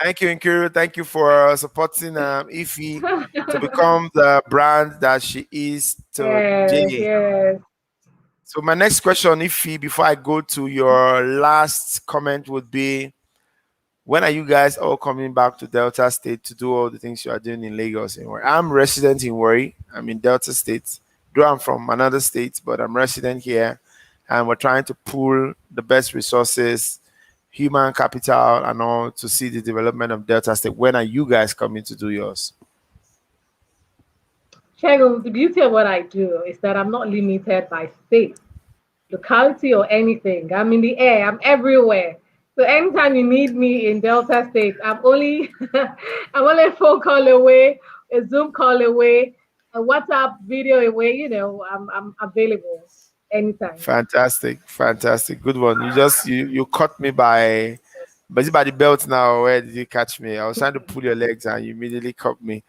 [SPEAKER 1] Thank you, Nkiru. Thank you for supporting Ify to become the brand that she is
[SPEAKER 2] Yes,
[SPEAKER 1] today.
[SPEAKER 2] yes.
[SPEAKER 1] So my next question, Ify, before I go to your last comment, would be, when are you guys all coming back to Delta State to do all the things you are doing in Lagos? And where I'm resident in Warri. I'm in Delta State. Though I'm from another state, but I'm resident here, and we're trying to pool the best resources, human capital, and all to see the development of Delta State. When are you guys coming to do yours?
[SPEAKER 2] Segun, the beauty of what I do is that I'm not limited by state, locality, or anything. I'm in the air, I'm everywhere. So anytime you need me in Delta State, I'm only I'm only a phone call away, a Zoom call away, a WhatsApp video away, I'm available anytime.
[SPEAKER 1] Fantastic, fantastic, good one. You caught me by, but it's by the belt now. Where did you catch me? I was trying to pull your legs, and you immediately caught me.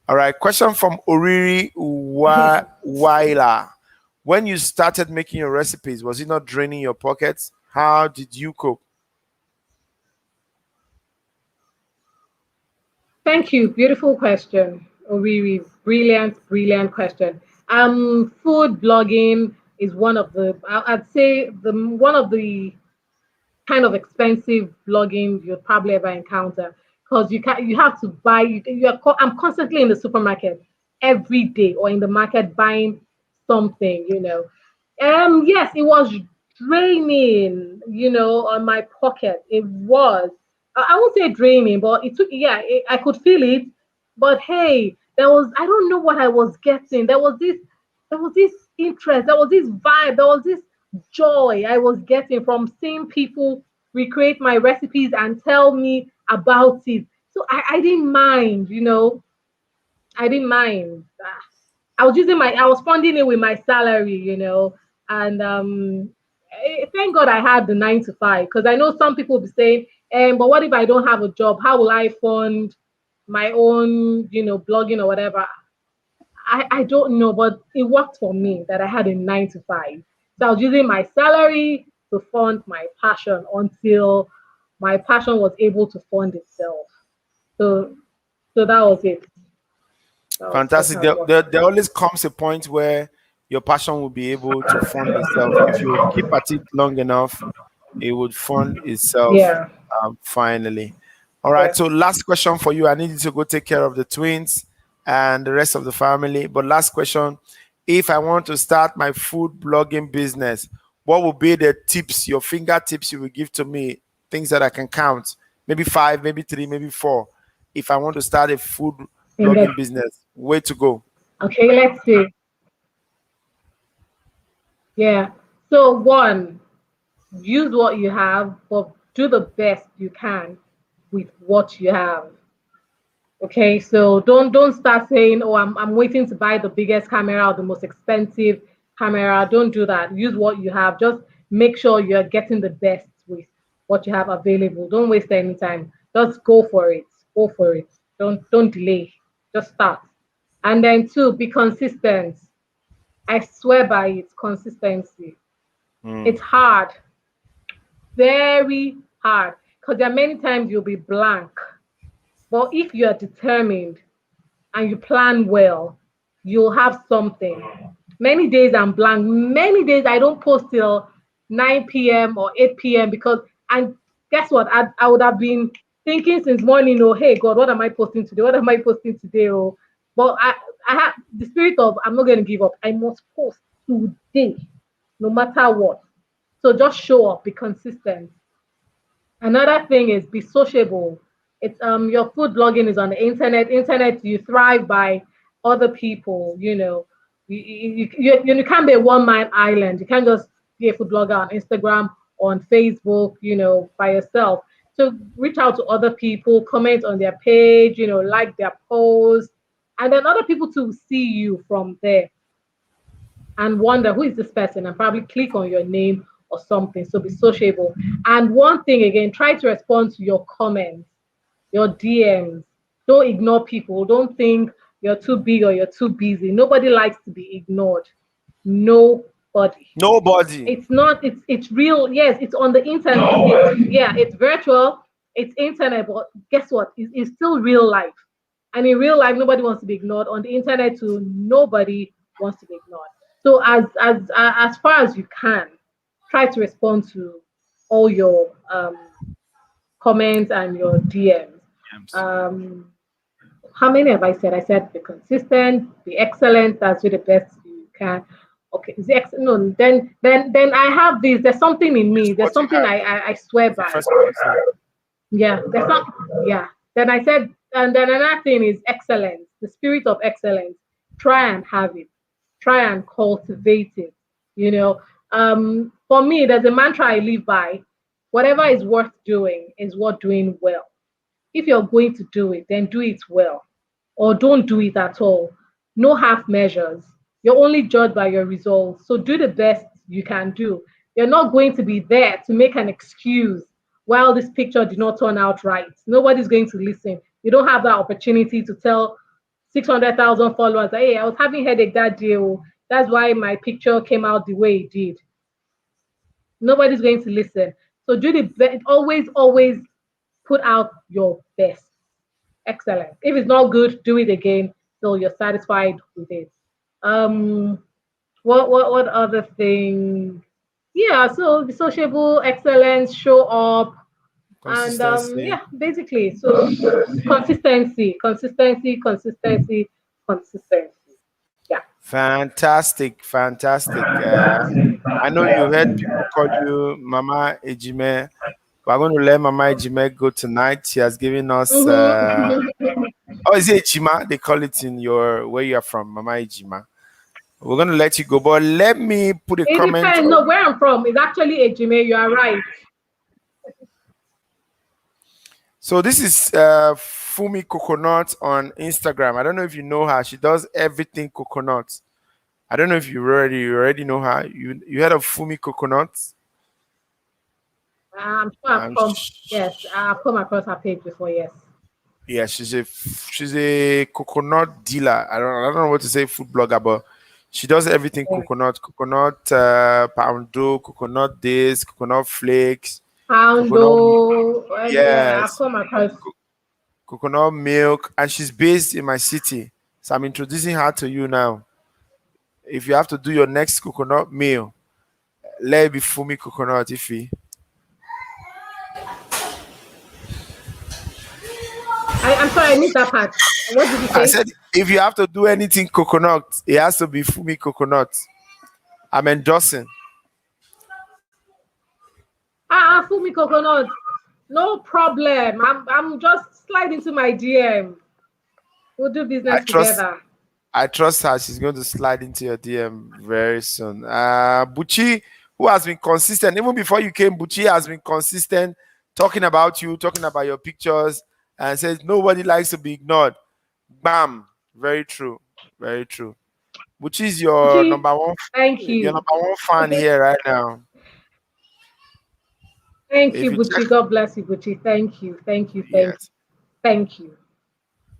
[SPEAKER 1] All right, question from Oriri Waila. When you started making your recipes, was it not draining your pockets? How did you cope?
[SPEAKER 2] Thank you. Beautiful question. Really brilliant, brilliant question. Food blogging is one of I'd say the one of the kind of expensive blogging you'll probably ever encounter because you have to buy I'm constantly in the supermarket every day or in the market buying something, yes, it was draining, on my pocket. It was. I won't say draining, but it took. Yeah, I could feel it. But hey, I don't know what I was getting. There was this interest. There was this vibe. There was this joy I was getting from seeing people recreate my recipes and tell me about it. So I didn't mind. I didn't mind. I was funding it with my salary, and thank God I had the 9 to 5 because I know some people will be saying, but what if I don't have a job? How will I fund my own, blogging or whatever? I don't know, but it worked for me that I had a 9 to 5. So I was using my salary to fund my passion until my passion was able to fund itself. So that was it. That's
[SPEAKER 1] Fantastic.
[SPEAKER 2] how it worked.
[SPEAKER 1] There always comes a point where your passion will be able to fund itself. If you keep at it long enough, it would fund itself
[SPEAKER 2] Yeah.
[SPEAKER 1] finally. All right.
[SPEAKER 2] Yeah.
[SPEAKER 1] So, last question for you. I need you to go take care of the twins and the rest of the family. But, last question, if I want to start my food blogging business, what would be the tips, your fingertips you will give to me? Things that I can count, maybe 5, maybe 3, maybe 4. If I want to start a food
[SPEAKER 2] Finger.
[SPEAKER 1] blogging business, way to go.
[SPEAKER 2] Okay, let's see. Yeah. So one, use what you have, but do the best you can with what you have. Okay, so don't start saying, "Oh, I'm waiting to buy the biggest camera or the most expensive camera." Don't do that. Use what you have. Just make sure you're getting the best with what you have available. Don't waste any time. Just go for it. Go for it. Don't delay. Just start. And then two, be consistent. I swear by it, consistency.
[SPEAKER 1] Mm.
[SPEAKER 2] It's hard, very hard, because there are many times you'll be blank. But if you are determined and you plan well, you'll have something. Many days I'm blank. Many days I don't post till 9 p.m. or 8 p.m. because, and guess what? I would have been thinking since morning, oh, hey, God, what am I posting today? What am I posting today? Oh, but I have the spirit of, I'm not going to give up. I must post today, no matter what. So just show up, be consistent. Another thing is be sociable. It's your food blogging is on the internet. Internet, you thrive by other people. You can't be a one man island. You can't just be a food blogger on Instagram, on Facebook, by yourself. So reach out to other people, comment on their page, like their posts, and then other people to see you from there and wonder who is this person and probably click on your name or something. So be sociable. And one thing again, try to respond to your comments, your DMs. Don't ignore people. Don't think you're too big or you're too busy. Nobody likes to be ignored. Nobody.
[SPEAKER 1] Nobody.
[SPEAKER 2] It's not, it's real. Yes, it's on the internet. Yeah, it's virtual, it's internet, but guess what? It's still real life. And in real life, nobody wants to be ignored. On the internet, too, nobody wants to be ignored. So as far as you can, try to respond to all your comments and your DMs. Um, how many have I said? I said be consistent, be excellent. That's the best you can. Okay, no. Then I have this. There's something in me.
[SPEAKER 1] It's
[SPEAKER 2] There's
[SPEAKER 1] what you
[SPEAKER 2] something
[SPEAKER 1] have.
[SPEAKER 2] I swear
[SPEAKER 1] The
[SPEAKER 2] by.
[SPEAKER 1] first one you said.
[SPEAKER 2] Yeah, there's not. Yeah. Then I said, and then another thing is excellence. The spirit of excellence. Try and have it. Try and cultivate it. For me, there's a mantra I live by. Whatever is worth doing is worth doing well. If you're going to do it, then do it well, or don't do it at all. No half measures. You're only judged by your results. So do the best you can do. You're not going to be there to make an excuse while this picture did not turn out right. Nobody's going to listen. You don't have that opportunity to tell 600,000 followers, hey, I was having headache that day. Oh, that's why my picture came out the way it did. Nobody's going to listen. So do the best. Always put out your best. Excellent. If it's not good, do it again till you're satisfied with it. Um, what other thing? Yeah, so be sociable, excellence, show up, and
[SPEAKER 1] Consistency.
[SPEAKER 2] yeah, basically, so consistency. Yeah.
[SPEAKER 1] Fantastic, fantastic. I know you heard people call you Mama Ejime. We're going to let Mama Ejime go tonight. She has given us. Oh, is it Ejima? They call it in your where you are from, Mama Ejima. We're going to let you go, but let me put a
[SPEAKER 2] It
[SPEAKER 1] comment.
[SPEAKER 2] depends. No, where I'm from is actually a Jime. You are right.
[SPEAKER 1] So this is Fumi Coconut on Instagram. I don't know if you know her. She does everything coconut. I don't know if you already know her. You heard of Fumi Coconut?
[SPEAKER 2] I'm sure I've
[SPEAKER 1] Um,
[SPEAKER 2] come.
[SPEAKER 1] sh-
[SPEAKER 2] Yes, I've come across her page before. Yes.
[SPEAKER 1] yeah, she's a coconut dealer. I don't know what to say, food blogger, but she does everything
[SPEAKER 2] Yeah.
[SPEAKER 1] coconut poundo, coconut this, coconut flakes, coconut
[SPEAKER 2] Poundo. Yeah, I've
[SPEAKER 1] yes,
[SPEAKER 2] come across.
[SPEAKER 1] coconut milk, and she's based in my city. So I'm introducing her to you now. If you have to do your next coconut meal, let it be Fumi Coconut, Ify.
[SPEAKER 2] I'm sorry, I missed that part. What did you
[SPEAKER 1] I
[SPEAKER 2] say?
[SPEAKER 1] said, if you have to do anything coconut, it has to be Fumi Coconut. I'm endorsing.
[SPEAKER 2] Fumi coconut. No problem. I'm just slide into my DM. We'll do
[SPEAKER 1] I
[SPEAKER 2] business
[SPEAKER 1] trust
[SPEAKER 2] together.
[SPEAKER 1] I trust her. She's going to slide into your DM very soon. Buchi, who has been consistent, even before you came, Buchi has been consistent talking about you, talking about your pictures, and says nobody likes to be ignored. Bam. Very true. Very true. Buchi is your
[SPEAKER 2] Uchi,
[SPEAKER 1] number one,
[SPEAKER 2] thank
[SPEAKER 1] your
[SPEAKER 2] you.
[SPEAKER 1] number one fan here right now.
[SPEAKER 2] Thank
[SPEAKER 1] If
[SPEAKER 2] you,
[SPEAKER 1] you check,
[SPEAKER 2] Buchi. God bless you, Buchi. Thank you. Thank you. Thank you.
[SPEAKER 1] yes.
[SPEAKER 2] Thank you.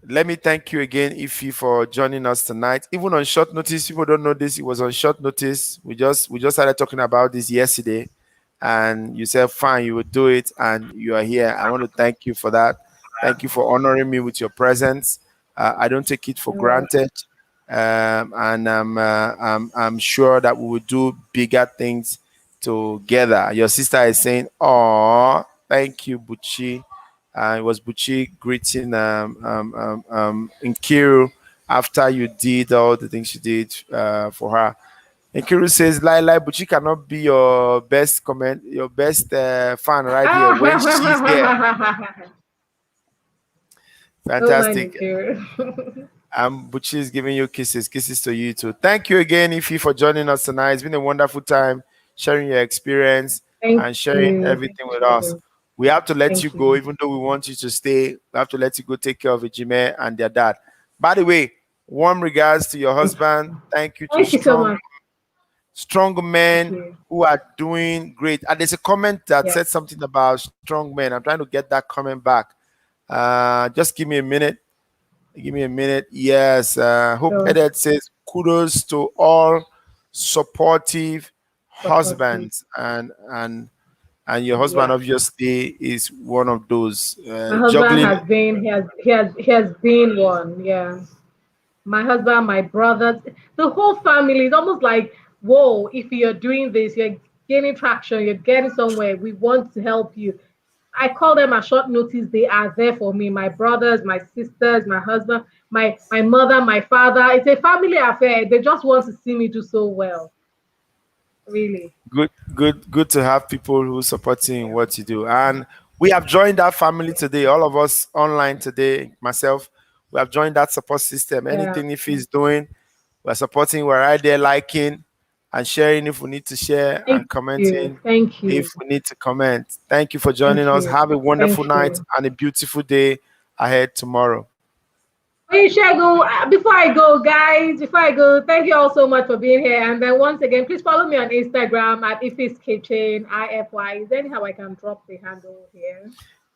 [SPEAKER 1] Let me thank you again, Ify, for joining us tonight. Even on short notice, people don't know this. It was on short notice. We just started talking about this yesterday, and you said fine, you would do it, and you are here. I want to thank you for that. Thank you for honoring me with your presence. I don't take it for
[SPEAKER 2] No.
[SPEAKER 1] granted. and I'm sure that we will do bigger things together. Your sister is saying, "Oh, thank you, Buchi." It was Buchi greeting Nkiru after you did all the things you did for her. Nkiru says, "Lai, Buchi cannot be your best comment, your best fan right here when she's here."
[SPEAKER 2] Oh my
[SPEAKER 1] Fantastic.
[SPEAKER 2] dear.
[SPEAKER 1] Buchi is giving you kisses. Kisses to you too. Thank you again, Ify, for joining us tonight. It's been a wonderful time sharing your experience
[SPEAKER 2] Thank
[SPEAKER 1] and sharing
[SPEAKER 2] you. Thank
[SPEAKER 1] everything
[SPEAKER 2] you,
[SPEAKER 1] with us.
[SPEAKER 2] Shadow.
[SPEAKER 1] We have to let you
[SPEAKER 2] Thank
[SPEAKER 1] go,
[SPEAKER 2] you.
[SPEAKER 1] even though we want you to stay. We have to let you go take care of Ejime and their dad. By the way, warm regards to your
[SPEAKER 2] Thank
[SPEAKER 1] husband.
[SPEAKER 2] you.
[SPEAKER 1] Thank you to
[SPEAKER 2] Thank you so much.
[SPEAKER 1] strong
[SPEAKER 2] Thank
[SPEAKER 1] men
[SPEAKER 2] you.
[SPEAKER 1] who are doing great. And there's a comment that
[SPEAKER 2] Yeah.
[SPEAKER 1] said something about strong men. I'm trying to get that comment back. Just give me a minute. Give me a minute. Yes. Hope
[SPEAKER 2] So
[SPEAKER 1] Edit says kudos to all supportive
[SPEAKER 2] supportive.
[SPEAKER 1] husbands, and your husband
[SPEAKER 2] Yeah.
[SPEAKER 1] obviously is one of those
[SPEAKER 2] My husband
[SPEAKER 1] juggling.
[SPEAKER 2] has been he has been one. Yeah. My husband, my brothers, the whole family is almost like, whoa, if you're doing this, you're gaining traction, you're getting somewhere. We want to help you. I call them at short notice. They are there for me. My brothers, my sisters, my husband, my mother, my father. It's a family affair. They just want to see me do so well. Really.
[SPEAKER 1] Good to have people who supporting
[SPEAKER 2] Yeah.
[SPEAKER 1] what you do. And we have joined that family today. All of us online today, myself, we have joined that support system.
[SPEAKER 2] Yeah.
[SPEAKER 1] Anything if he's doing, we're supporting. We're right there liking and sharing if we need to share,
[SPEAKER 2] Thank
[SPEAKER 1] and
[SPEAKER 2] you.
[SPEAKER 1] commenting
[SPEAKER 2] Thank
[SPEAKER 1] if
[SPEAKER 2] you.
[SPEAKER 1] we need to comment. Thank you for joining
[SPEAKER 2] Thank
[SPEAKER 1] us.
[SPEAKER 2] you.
[SPEAKER 1] Have a wonderful
[SPEAKER 2] Thank
[SPEAKER 1] night
[SPEAKER 2] you.
[SPEAKER 1] and a beautiful day ahead tomorrow.
[SPEAKER 2] Hey, Segun, before I go, guys, before I go, thank you all so much for being here. And then once again, please follow me on Instagram at Ify's Kitchen, IFY. Is there any how I can drop the handle here?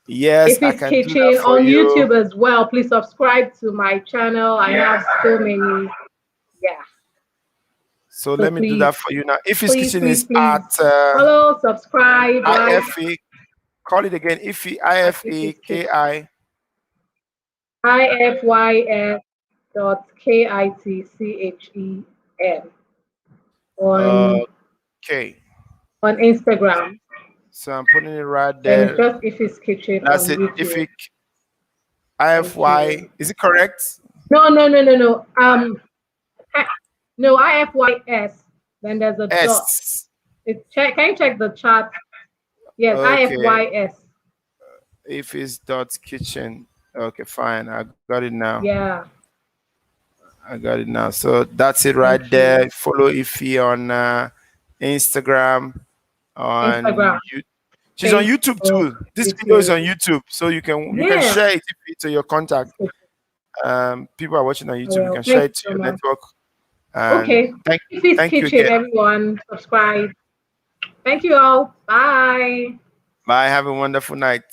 [SPEAKER 1] Yes, I
[SPEAKER 2] Ify's
[SPEAKER 1] can do that
[SPEAKER 2] Kitchen
[SPEAKER 1] for
[SPEAKER 2] on
[SPEAKER 1] you.
[SPEAKER 2] YouTube as well. Please subscribe to my channel. I have so many. Yeah.
[SPEAKER 1] So
[SPEAKER 2] So
[SPEAKER 1] let me do that
[SPEAKER 2] please,
[SPEAKER 1] for you now. If his
[SPEAKER 2] please,
[SPEAKER 1] kitchen
[SPEAKER 2] please,
[SPEAKER 1] is
[SPEAKER 2] please
[SPEAKER 1] at
[SPEAKER 2] follow, subscribe, like
[SPEAKER 1] IFA, call it again. Ify
[SPEAKER 2] at Ify's Kitchen.
[SPEAKER 1] IFAKI.
[SPEAKER 2] IFYS dot KITCHEN on
[SPEAKER 1] Okay.
[SPEAKER 2] Instagram.
[SPEAKER 1] So I'm putting it right
[SPEAKER 2] Then it's
[SPEAKER 1] there.
[SPEAKER 2] just Ify's Kitchen
[SPEAKER 1] That's
[SPEAKER 2] on
[SPEAKER 1] it.
[SPEAKER 2] YouTube.
[SPEAKER 1] Ify
[SPEAKER 2] Thank you.
[SPEAKER 1] IFY. Is it correct?
[SPEAKER 2] No, no, no, no, no. I- no, IFYS. Then there's a dot.
[SPEAKER 1] S.
[SPEAKER 2] Can you check the chat? Yes,
[SPEAKER 1] Okay.
[SPEAKER 2] IFYS.
[SPEAKER 1] If it's dot kitchen. Okay, fine. I got it now.
[SPEAKER 2] Yeah.
[SPEAKER 1] I got it now. So that's it right
[SPEAKER 2] Thank
[SPEAKER 1] there.
[SPEAKER 2] you.
[SPEAKER 1] Follow Ify on Instagram, on
[SPEAKER 2] Instagram,
[SPEAKER 1] you. She's on YouTube
[SPEAKER 2] Facebook,
[SPEAKER 1] too. This video is
[SPEAKER 2] YouTube.
[SPEAKER 1] on YouTube, so you can
[SPEAKER 2] Yeah.
[SPEAKER 1] share it to your contact. People are watching on YouTube. You
[SPEAKER 2] Well,
[SPEAKER 1] can share
[SPEAKER 2] thank
[SPEAKER 1] it
[SPEAKER 2] you
[SPEAKER 1] to
[SPEAKER 2] so
[SPEAKER 1] your
[SPEAKER 2] much.
[SPEAKER 1] network. And
[SPEAKER 2] Okay. Ify's
[SPEAKER 1] thank you
[SPEAKER 2] Kitchen,
[SPEAKER 1] again.
[SPEAKER 2] everyone. Subscribe. Thank you all. Bye.
[SPEAKER 1] Bye. Have a wonderful night.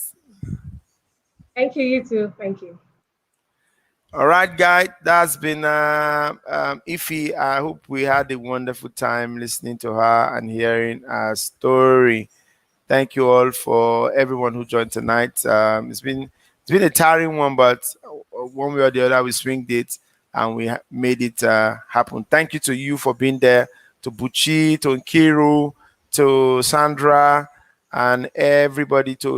[SPEAKER 2] Thank you, you too. Thank you.
[SPEAKER 1] All right, guys. That's been Ify. I hope we had a wonderful time listening to her and hearing her story. Thank you all for everyone who joined tonight. It's been a tiring one, but one way or the other we swinged it and we made it happen. Thank you to you for being there, to Buchi, to Nkiru, to Sandra, and everybody, to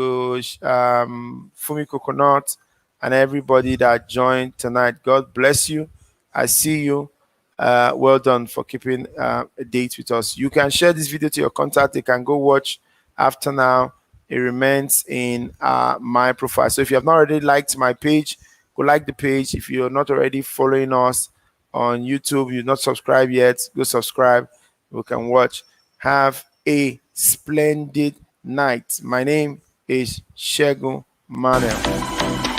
[SPEAKER 1] Fumi Coconut, and everybody that joined tonight. God bless you. I see you. Well done for keeping a date with us. You can share this video to your contact. They can go watch after now. It remains in my profile. So if you have not already liked my page, go like the page. If you're not already following us on YouTube, you're not subscribed yet, go subscribe. We can watch. Have a splendid night. My name is Segun Manuel.